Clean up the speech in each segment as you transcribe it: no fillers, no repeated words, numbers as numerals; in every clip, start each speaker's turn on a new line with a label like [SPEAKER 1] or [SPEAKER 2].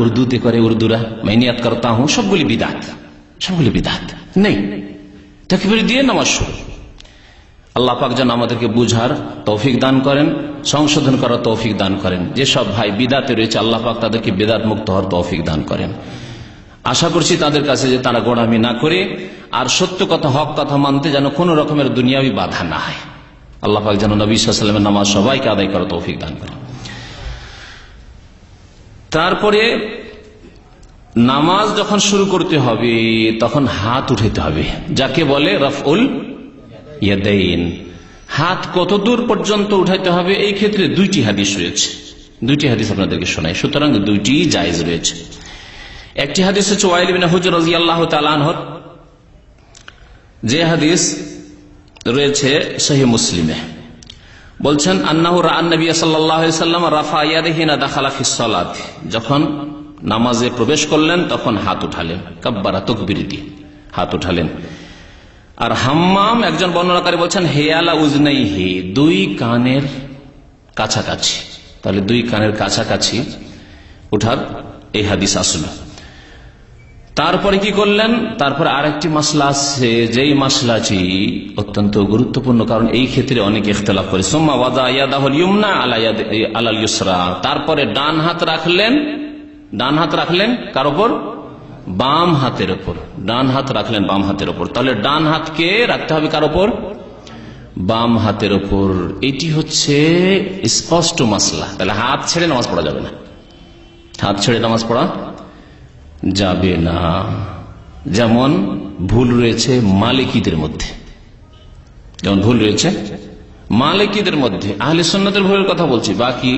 [SPEAKER 1] উর্দুতে করে উর্দুরা, মাইনিয়াত করতা হুঁ, সবগুলি বিদাত, সবগুলি বিদাত নেই। তাকবীর দিয়ে নামাজ শুরু। আল্লাহ পাক যেন আমাদেরকে বুঝার তৌফিক দান করেন, সংশোধন করার তৌফিক দান করেন। যেসব ভাই বিদাতে রয়েছে আল্লাহ পাক তাদেরকে বিদাত মুক্ত হওয়ার তৌফিক দান করেন। আশা করছি তাদের কাছে যে তারা গোড়ামি না করে আর সত্য কথা, হক কথা মানতে যেন কোন রকমের দুনিয়াবি বাধা না হয়। আল্লাহ পাক যেন নবী সাল্লাল্লাহু আলাইহি ওয়াসাল্লামের নামাজ সবাইকে আদায় করার তৌফিক দান করেন। তারপরে নামাজ যখন শুরু করতে হবে তখন হাত উঠাতে হবে, যাকে বলে রফউল ইয়াদাইন। হাত কত দূর পর্যন্ত উঠাইতে হবে এই ক্ষেত্রে দুইটি হাদিস রয়েছে, দুইটি হাদিস আপনাদেরকে শোনাই, সুতরাং দুইটি জায়েজ রয়েছে। একটি হাদিস হচ্ছে ওয়াইল ইবনে হুজর রাদিয়াল্লাহু তাআলা আনহু, যে হাদিস রয়েছে সহিহ মুসলিমে, বলছেন আন্নাহু রাআন নবী সাল্লাল্লাহু আলাইহি ওয়াসাল্লাম রাফা ইয়াদাইহি হিনা দাখালা ফিস সালাত, যখন নামাজে প্রবেশ করলেন তখন হাত উঠালেন, কাব্বারা তাকবীর দিয়ে হাত উঠালেন। আর হাম্মাম একজন বর্ণনাকারী বলছেন হেয়ালা উজনাইহি, দুই কানের কাছাকাছি, তাহলে দুই কানের কাছাকাছি উঠার এই হাদিস আসলো। তারপরে কি করলেন, তারপরে আরেকটি মাসলা আছে, যেই মাসলাটি অত্যন্ত গুরুত্বপূর্ণ, কারণ এই ক্ষেত্রে অনেক ইখতিলাফ করে। সুম্মা ওয়াদা ইয়াদাহুল ইউমনা আলাল ইউসরা, তারপরে ডান হাত রাখলেন, ডান হাত রাখলেন কার উপর, বাম হাতের উপর, ডান হাত রাখলেন বাম হাতের উপর। তাহলে ডান হাতকে রাখতে হবে কার উপর, বাম হাতের উপর। এটি হচ্ছে স্পষ্ট মাসলা। তাহলে হাত ছেড়ে নামাজ পড়া যাবে না, হাত ছেড়ে নামাজ পড়া যাবে না। যেমন ভুল রয়েছে মালিকিদের মধ্যে, যেমন ভুল রয়েছে মালিকিদের মধ্যে, আহলে সুন্নাতের ভুলের কথা বলছি, বাকি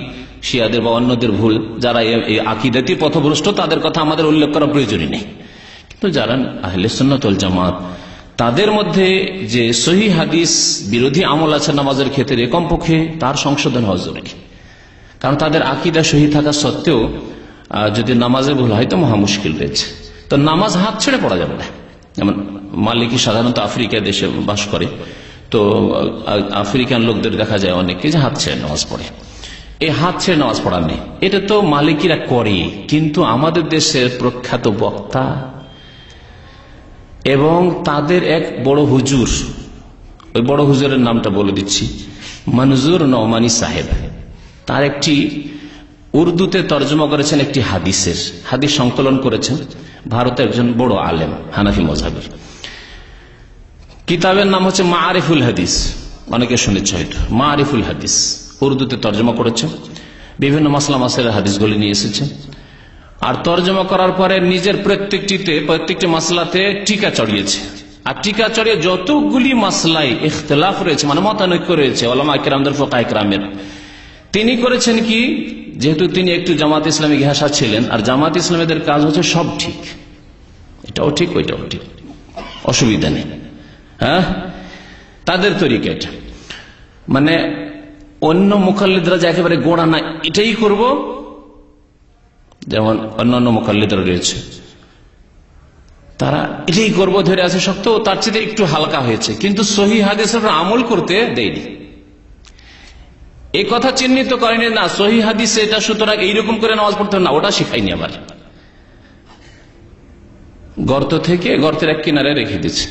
[SPEAKER 1] শিয়াদের বা অন্যদের ভুল, যারা এই আকীদাতি পথভ্রষ্ট তাদের কথা আমাদের উল্লেখ করা প্রয়োজনই নেই। কিন্তু যারা আহলে সুন্নাত ওয়াল জামাত তাদের মধ্যে যে সহিহ হাদিস বিরোধী আমল আছে নামাজের ক্ষেত্রে, কমপক্ষে তার সংশোধন হওয়া জরুরি। কারণ তাদের আকীদা সহিহ থাকা সত্ত্বেও যদি নামাজে ভুল হয় তো মহা মুশকিল রয়েছে। তো নামাজ হাত ছেড়ে পড়া যাবে না। যেমন মালিকি সাধারণত আফ্রিকা দেশে বাস করে, তো আফ্রিকান লোকদের দেখা যায় অনেকে যে হাত ছেড়ে নামাজ পড়ে। এই হাত ছেড়ে নামাজ পড়া নেই, এটা তো মালিকিরা করে। কিন্তু আমাদের দেশের প্রখ্যাত বক্তা এবং তাদের এক বড় হুজুর, ওই বড় হুজুরের নামটা বলে দিচ্ছি, মনজুর নওমানী সাহেব, তার একটি উর্দুতে তর্জমা করেছেন একটি হাদিসের, হাদিস সংকলন করেছেন। ভারতের একজন বড় আলেম হানাফি মযহাবের, কিতাবের নাম হচ্ছে মাআরিফুল হাদিস, অনেকে শুনেছে হয়তো, মাআরিফুল হাদিস উর্দুতে তর্জমা করেছেন, বিভিন্ন মাসলা মাসাইলের হাদিসগুলি নিয়ে এসেছেন। আর তর্জমা করার পরে নিজের প্রত্যেকটি মাসলাতে টিকা চড়িয়েছে। আর টিকা চড়িয়ে যতগুলি মাসলায় ইখতিলাফ রয়েছে, মানে মতানৈক্য রয়েছে উলামা কিরামদের, ফুকাহা কিরামের, তিনি করেছেন কি, যেহেতু তিনি একটু জামাত ইসলামী ঘেঁষা ছিলেন, আর জামাত ইসলামীদের কাজ হচ্ছে সব ঠিক, এটাও ঠিক ওইটাও ঠিক, অসুবিধা নেই, হ্যাঁ, তাদের তরিকা এটা। মানে অন্য মুকাল্লিদরা যে একেবারে গোড়া না এটাই করব, যেমন অন্যান্য মুকাল্লিদরা রয়েছে তারা এটাই করব ধরে আছে শক্ত, তার চেয়ে একটু হালকা হয়েছে, কিন্তু সহিহ হাদিসের আমল করতে দেয়নি। এই কথা চিহ্নিত করেনি না সহিহ হাদিসে এটা, সুতরাং এইরকম করে নামাজ পড়তে না, ওটা শিখাইনি। আবার গর্ত থেকে গর্তের এক কিনারে রেখে দিচ্ছে,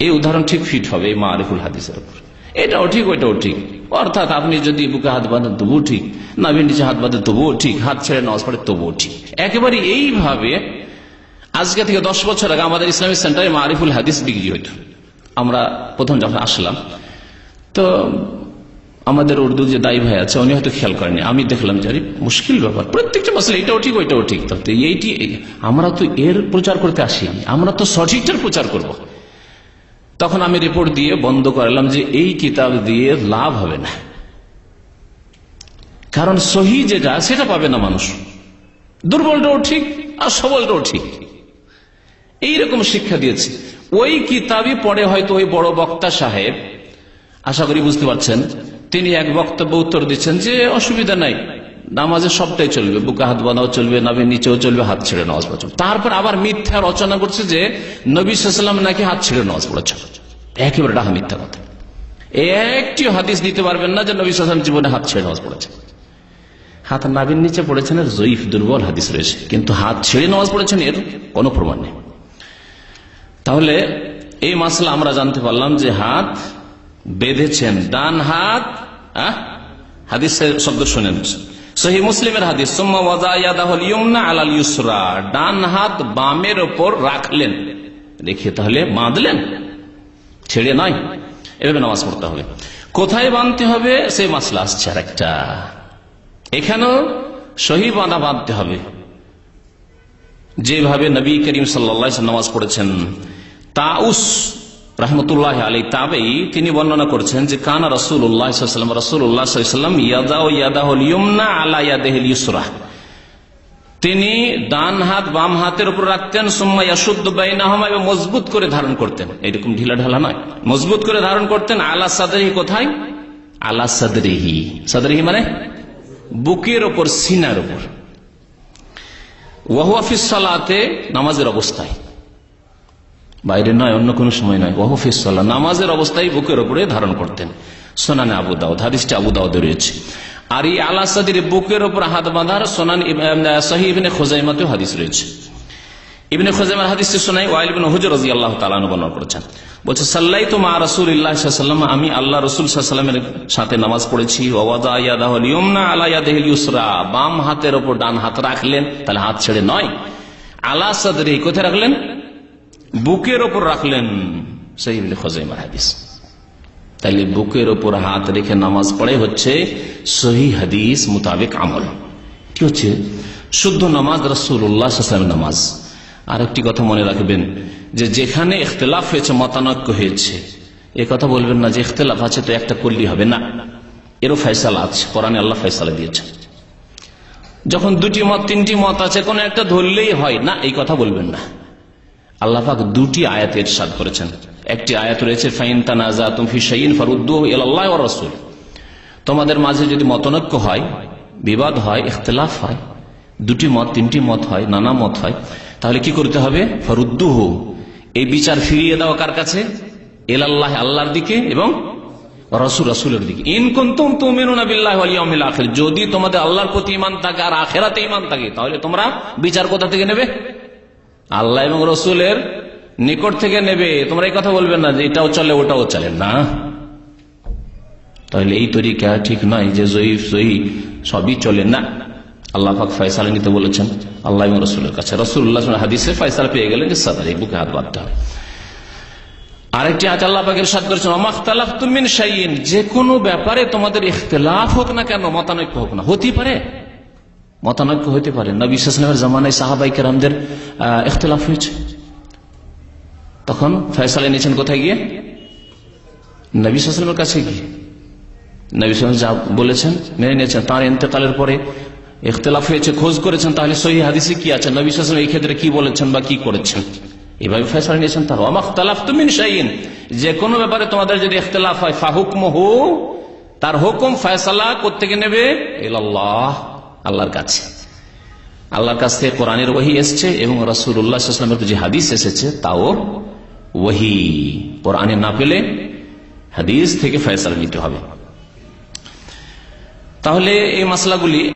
[SPEAKER 1] এই উদাহরণ ঠিক ফিট হবে এই মাআরিফুল হাদিসের উপর। এটাও ঠিক ওইটাও ঠিক, অর্থাৎ আপনি যদি বুকে হাত বাঁধেন তবুও ঠিক, নাভির নিচে হাত বাঁধেন তবুও ঠিক, হাত ছেড়ে নামাজ পড়ে তবুও ঠিক। একেবারে এইভাবে আজকে থেকে 10 বছর আগে আমাদের ইসলামী সেন্টারে মাআরিফুল হাদিস বিক্রি হইত। আমরা প্রথম যখন আসলাম, তো আমাদের উর্দু যে দায়ী ভাই আছে উনি হয়তো খেয়াল করেনি, আমি দেখলাম যে মুশকিল ব্যাপার, প্রত্যেকটা মাসলা এটাও ঠিক ওইটাও ঠিক। তো এইটি আমরা তো এর প্রচার করতে আসিনি, আমরা তো সঠিকটার প্রচার করব। তখন আমি রিপোর্ট দিয়ে বন্ধ করলাম যে এই কিতাব দিয়ে লাভ হবে না, কারণ সহি যেটা সেটা পাবে না মানুষ, দুর্বলটাও ঠিক আর সবলটাও ঠিক, এইরকম শিক্ষা দিয়েছে। ওই কিতাবই পড়ে হয়তো ওই বড় বক্তা সাহেব, আশা করি বুঝতে পারছেন, তিনি এক বক্তব্য উত্তর দিচ্ছেন যে অসুবিধা নাই, নামাজে সবটাই চলবে, বুকে হাত বাঁধাও চলবে, নাভির নিচেও চলবে, হাত ছেড়ে নামাজ পড়া চলবে। তারপর আবার মিথ্যা রচনা করছে যে নবী সাল্লাল্লাহু আলাইহি ওয়াসাল্লাম নাকি হাত ছেড়ে নামাজ পড়েছে। একেবারে ডাহা মিথ্যা কথা, একটি হাদিস দিতে পারবেন না যে নবী সাল্লাল্লাহু আলাইহি ওয়াসাল্লাম জীবনে হাত ছেড়ে নামাজ পড়েছে। হাত নাভির নিচে পড়েছেন এর জয়ীফ দুর্বল হাদিস রয়েছে, কিন্তু হাত ছেড়ে নামাজ পড়েছেন এর কোনো প্রমাণ নেই। তাহলে এই মাসলা আমরা জানতে পারলাম যে হাত বেঁধেছেন, ডান হাত, হাদিসের শব্দ শুনেন, সহিহ মুসলিমের হাদিস, সুম্মা ওয়াযা ইয়াদাহুল ইয়ুমনা আলাল ইউসরা, ডান হাত বামের ওপর রাখলেন, রেখে তাহলে বাঁধলেন, ছেড়ে নয়। এভাবে নামাজ পড়তে হবে। কোথায় বাঁধতে হবে সেই মাসলা আসছে আরেকটা, এখানেও সহি বাঁধা বাঁধতে হবে, যেভাবে নবী করিম সাল্লাল্লাহু আলাইহি ওয়াসাল্লাম নামাজ পড়েছেন। তাউস রাহমাতুল্লাহ আলাইহি তাবেঈ তিনি বর্ণনা করছেন যে কানা রাসূলুল্লাহ সাল্লাল্লাহু আলাইহি ওয়াসাল্লাম ইয়াদাউ ইয়াদাহুল ইয়ুমনা আলা ইয়াদিহিল ইউসরা, তিনি ডান হাত বাম হাতের উপর রাখতেন, সুম্মা ইয়াশুদ্দু বাইনাহুমা, এবং মজবুত করে ধারণ করতেন, এরকম ঢিলা ঢালা নয়, মজবুত করে ধারণ করতেন। আলা সাদরিহি, কোথায়? আলা সাদরিহি, সাদরিহি মানে বুকের ওপর, সিনার ওপর। ওয়া হুয়া ফিস সালাতে, নামাজের অবস্থায়, বাইরে নয়, অন্য কোন সময় নয়। ওয়া হুয়া ফিস সালাত, নামাজের অবস্থায় বুকের ওপরে ধারণ করতেন। সুনানে আবু দাউদ, হাদিসটি আবু দাউদে রয়েছে। আর এই আলা সাদরি, বুকের ওপর হাত বাঁধার সুনান সহিহ ইবনে খুজাইমাতেও হাদিস রয়েছে। ইবনে খুজাইমার হাদিসটি শোনাই, ওয়াইল ইবনে হুজর রাদিয়াল্লাহু তাআলা আনহু বর্ণনা করেছেন, বলছে সাল্লাইতু মা রাসূলিল্লাহ সাল্লাল্লাহু আলাইহি ওয়াসাল্লাম, আমি আল্লাহ রাসূল সাল্লাল্লাহু আলাইহি ওয়াসাল্লামের সাথে নামাজ পড়েছি। ওয়া ওয়াযা ইয়াদাহুল ইয়ুমনা আলা ইয়াদিহিল ইউসরা, বাম হাতের উপর ডান হাত রাখলেন, তাহলে হাত ছেড়ে নয়। আলা সাদরি, কোথায় রাখলেন? বুকের ওপর রাখলেন, সহিহ ইবনে খুজাইমার হাদিস। তাহলে বুকের ওপর হাত রেখে নামাজ পড়ে হচ্ছে সহিহ হাদিস মোতাবেক আমল, এটি হচ্ছে শুদ্ধ নামাজ, রাসূলুল্লাহ সাল্লাল্লাহু আলাইহি ওয়াসাল্লামের নামাজ। আর একটি কথা মনে রাখবেন যে যেখানে ইখতিলাফ হয়েছে, মতানৈক্য হয়েছে, এ কথা বলবেন না যে ইখতিলাফ আছে তো একটা করলেই হবে, না, এরও ফয়সালা আছে, কোরআনে আল্লাহ ফয়সালা দিয়েছেন। যখন দুটি মত, তিনটি মত আছে, কোন একটা ধরলেই হয় না, এই কথা বলবেন না। আল্লাহ পাক দুটি আয়াত ইরশাদ করেছেন। একটি আয়াত রয়েছে, ফাইন তানাজাতুম ফি শাইইন ফারুদ্দুহু ইলাল্লাহি ওয়া রাসূল, তোমাদের মাঝে যদি মতানৈক্য হয়, বিবাদ হয়, ইখতিলাফ হয়, দুটি মত, তিনটি মত হয়, নানা মত হয়, তাহলে কি করতে হবে? ফারুদ্দুহু, এই বিচার ফিরিয়ে দাও কার কাছে? ইলাল্লাহি, আল্লাহর দিকে, এবং রাসূল, রাসূলের দিকে। ইন কুনতুম তুমিনুনা বিল্লাহি ওয়াল ইয়াউমিল আখির, যদি তোমাদের আল্লাহর প্রতি ঈমান থাকে আর আখিরাতে ঈমান থাকে, তাহলে তোমরা বিচার কোথা থেকে নেবে? আল্লাহ এবং রাসূলের নিকট থেকে নেবে। তোমরা এই কথা বলবেন না যে এটাও চলে ওটাও চলে না। তাহলে এই তরিকা ঠিক নয় যে জয়ীফ সহিহ সবই চলে না। আল্লাহ পাক ফয়সালা নিতে বলেছেন আল্লাহ এবং রাসূলের কাছে। রাসূলুল্লাহ হাদিসে ফয়সালা পেয়ে গেলেন যে সাদরে, বুকে হাত বাঁধতে হবে। আরেকটি আয়াত আল্লাহ পাক ইরশাদ করেছেন, ওয়া মাখতালাফতুম মিন শাইইন, যে কোনো ব্যাপারে তোমাদের ইখতিলাফ হোক না কেন, মতানৈক্য হোক না, হতে পারে, মতানৈক্য হতে পারে। নবী সাল্লাল্লাহু আলাইহি ওয়াসাল্লামের জামানায় সাহাবায়ে কেরামদের ইখতিলাফ হয়েছে, তখন ফয়সালা নিয়েছেন কোথায় গিয়ে? নবী সাল্লাল্লাহু আলাইহি ওয়াসাল্লামের কাছে গিয়ে। নবী সাল্লাল্লাহু আলাইহি ওয়াসাল্লাম যা বলেছেন মেনে নিয়েছেন। তার ইন্তেকালের পরে ইখতিলাফ হয়েছে, খোঁজ করেছেন, তাহলে সহিহ হাদিসে কি আছে, নবী সাল্লাল্লাহু আলাইহি ওয়াসাল্লাম এই ক্ষেত্রে কি বলেছেন বা কি করেছেন, এভাবে ফয়সালা নিয়েছেন। তার ওয়া মাখতালাফতুম মিন শাইইন, যে কোনো ব্যাপারে তোমাদের যদি ইখতিলাফ হয়, ফাহুকমুহু, তার হুকুম ফয়সালা কোত্থেকে নেবে? ইলাল্লাহ, আল্লাহর কাছে। আল্লাহর কাছ থেকে কোরআনের ওহী এসেছে এবং রাসূলুল্লাহ সাল্লাল্লাহু আলাইহি ওয়াসাল্লামের যে হাদিস এসেছে তাও ওহী। কোরআনে না পেলে হাদিস থেকে ফয়সালা নিতে হবে। তাহলে এই মাসলাগুলি